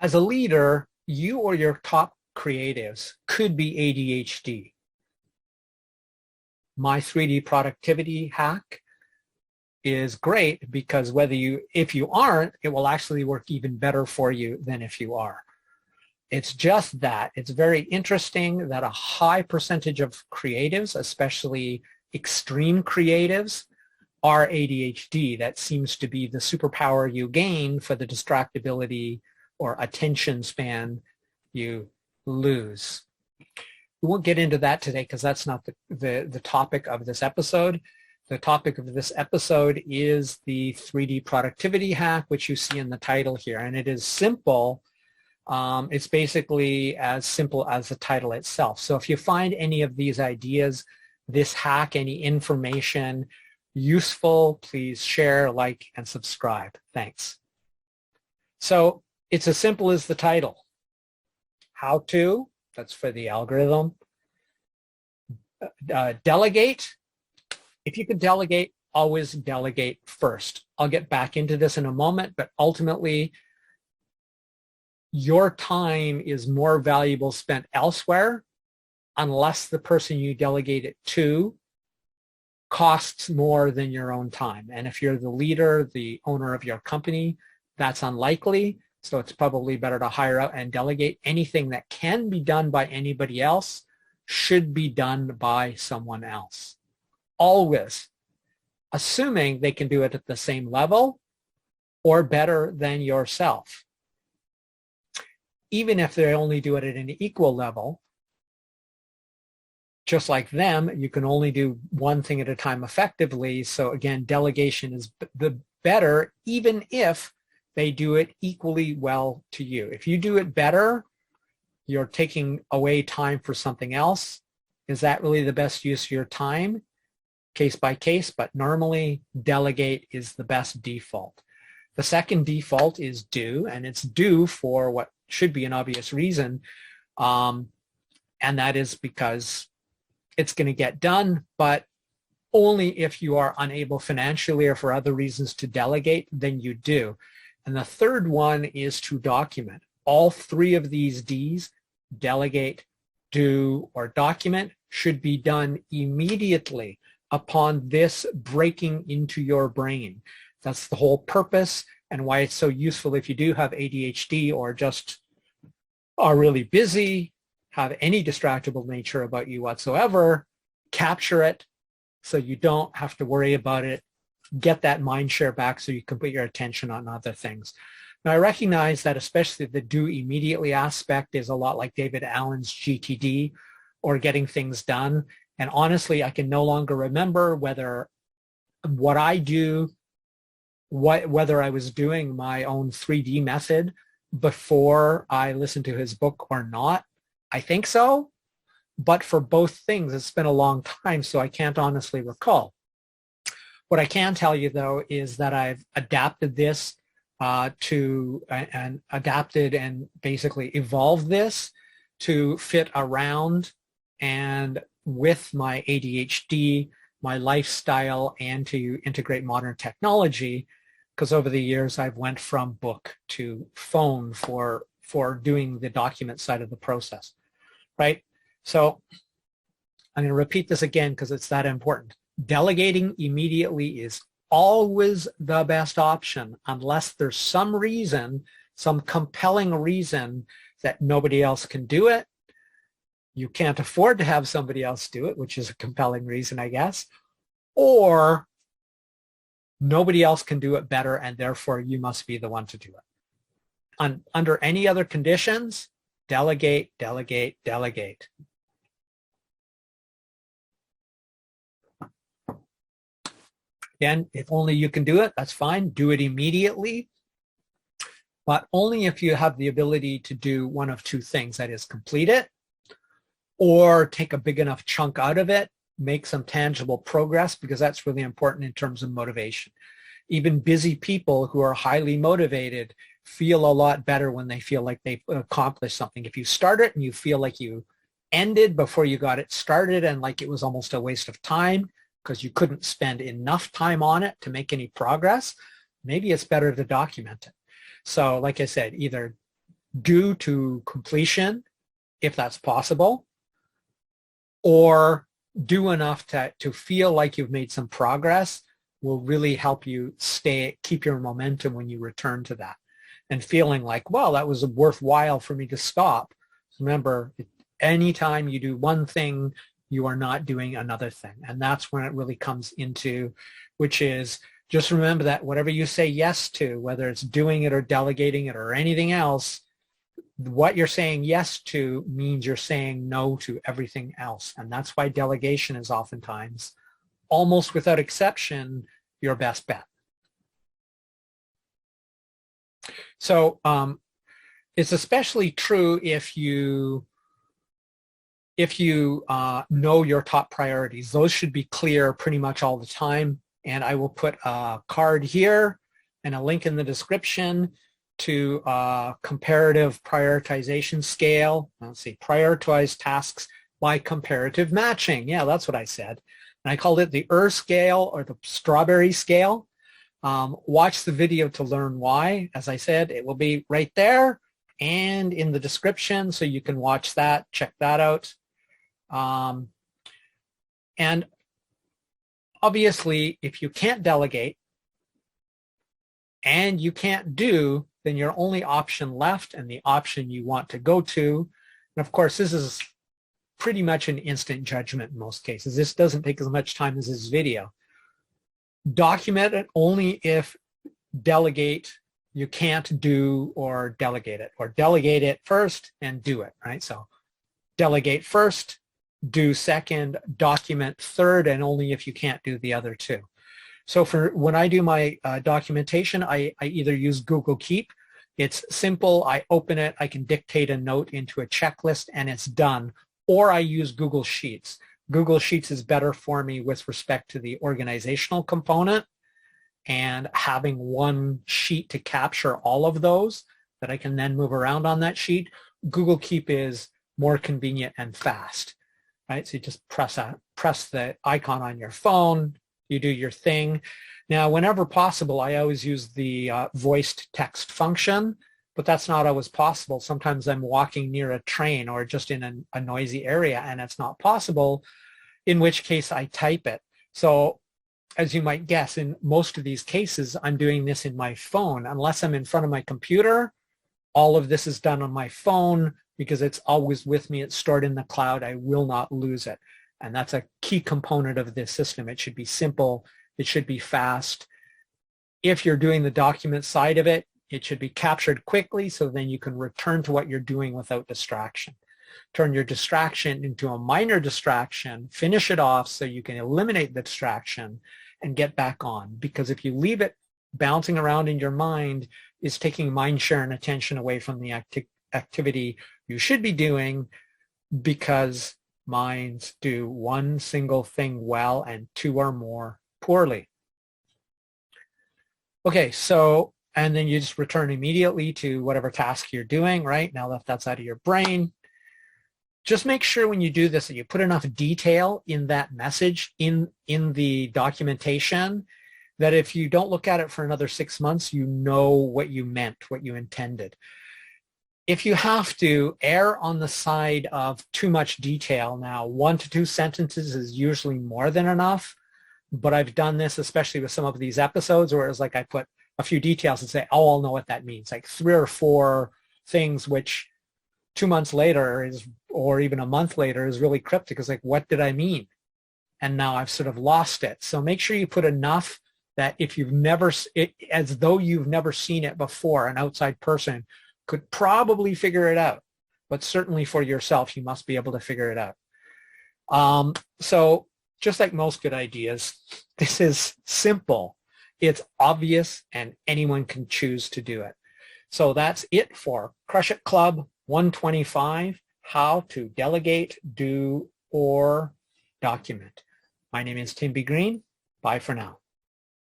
As a leader, you or your top creatives could be ADHD. My 3D productivity hack is great because if you aren't, it will actually work even better for you than if you are. It's just that it's very interesting that a high percentage of creatives, especially extreme creatives, are ADHD. That seems to be the superpower you gain for the distractibility or attention span you lose. We won't get into that today because that's not the topic of this episode. The topic of this episode is the 3D productivity hack, which you see in the title here. And it is simple. It's basically as simple as the title itself. So if you find any of these ideas, this hack, any information useful, please share, like, and subscribe. Thanks. So it's as simple as the title. How to, that's for the algorithm. Delegate. If you can delegate, always delegate first. I'll get back into this in a moment, but ultimately, your time is more valuable spent elsewhere unless the person you delegate it to costs more than your own time. And if you're the leader, the owner of your company, that's unlikely. So it's probably better to hire out and delegate. Anything that can be done by anybody else should be done by someone else. Always, assuming they can do it at the same level or better than yourself. Even if they only do it at an equal level, just like them, you can only do one thing at a time effectively. So again, delegation is the better, even if they do it equally well to you. If you do it better, you're taking away time for something else. Is that really the best use of your time? Case by case, but normally delegate is the best default. The second default is do, and it's do for what should be an obvious reason, and that is because it's going to get done, but only if you are unable financially or for other reasons to delegate, then you do. And the third one is to document. All three of these Ds, delegate, do, or document, should be done immediately upon this breaking into your brain. That's the whole purpose and why it's so useful if you do have ADHD or just are really busy, have any distractible nature about you whatsoever, capture it so you don't have to worry about it, get that mind share back so you can put your attention on other things. Now I recognize that especially the do immediately aspect is a lot like David Allen's GTD or getting things done. And honestly, I can no longer remember whether what I do, whether I was doing my own 3D method before I listened to his book or not. I think so, but for both things, it's been a long time, so I can't honestly recall. What I can tell you, though, is that I've adapted this adapted and basically evolved this to fit around and with my ADHD, my lifestyle, and to integrate modern technology, because over the years I've went from book to phone for doing the document side of the process, right? So I'm going to repeat this again because it's that important. Delegating immediately is always the best option unless there's some reason, some compelling reason that nobody else can do it. You can't afford to have somebody else do it, which is a compelling reason, I guess, or nobody else can do it better and therefore you must be the one to do it. Under any other conditions, delegate, delegate, delegate. Again, if only you can do it, that's fine. Do it immediately, but only if you have the ability to do one of two things, that is complete it or take a big enough chunk out of it, make some tangible progress, because that's really important in terms of motivation. Even busy people who are highly motivated feel a lot better when they feel like they've accomplished something. If you start it and you feel like you ended before you got it started and like it was almost a waste of time because you couldn't spend enough time on it to make any progress, maybe it's better to document it. So like I said, either do to completion, if that's possible, or do enough to feel like you've made some progress will really help you keep your momentum when you return to that. And feeling like, well, that was worthwhile for me to stop. Remember, anytime you do one thing, you are not doing another thing. And that's when it really comes into, which is just remember that whatever you say yes to, whether it's doing it or delegating it or anything else, what you're saying yes to means you're saying no to everything else. And that's why delegation is oftentimes, almost without exception, your best bet. So it's especially true if you know your top priorities. Those should be clear pretty much all the time. And I will put a card here and a link in the description to a comparative prioritization scale. Let's see, prioritize tasks by comparative matching. Yeah, that's what I said. And I called it the scale or the strawberry scale. Watch the video to learn why. As I said, it will be right there and in the description, so you can watch that, check that out. And obviously, if you can't delegate and you can't do, then your only option left and the option you want to go to, and of course, this is pretty much an instant judgment in most cases. This doesn't take as much time as this video. Document it only if delegate you can't do or delegate it, or delegate it first and do it, right? So delegate first, do second, document third, and only if you can't do the other two. So for when I do my documentation, I either use Google Keep. It's simple. I open it. I can dictate a note into a checklist and it's done. Or I use Google Sheets. Google Sheets is better for me with respect to the organizational component and having one sheet to capture all of those that I can then move around on that sheet. Google Keep is more convenient and fast, right? So you just press the icon on your phone, you do your thing. Now, whenever possible, I always use the voiced text function, but that's not always possible. Sometimes I'm walking near a train or just in a noisy area and it's not possible, in which case I type it. So as you might guess, in most of these cases, I'm doing this in my phone. Unless I'm in front of my computer, all of this is done on my phone because it's always with me. It's stored in the cloud. I will not lose it. And that's a key component of this system. It should be simple. It should be fast. If you're doing the document side of it, it should be captured quickly so then you can return to what you're doing without distraction. Turn your distraction into a minor distraction, finish it off so you can eliminate the distraction and get back on. Because if you leave it bouncing around in your mind, it's taking mind share and attention away from the activity you should be doing, because minds do one single thing well and two or more poorly. Okay, so, and then you just return immediately to whatever task you're doing, right? Now that that's out of your brain. Just make sure when you do this that you put enough detail in that message in the documentation that if you don't look at it for another 6 months, you know what you meant, what you intended. If you have to err on the side of too much detail, now 1 to 2 sentences is usually more than enough, but I've done this especially with some of these episodes where it's like I put a few details and say, oh, I'll know what that means, like 3 or 4 things which 2 months later is, or even a month later, is really cryptic. It's like, what did I mean? And now I've sort of lost it. So make sure you put enough that if you've never, as though you've never seen it before, an outside person could probably figure it out. But certainly for yourself, you must be able to figure it out. So just like most good ideas, this is simple. It's obvious and anyone can choose to do it. So that's it for Crush It Club 125, how to delegate, do, or document. My name is Tim B. Green. Bye for now.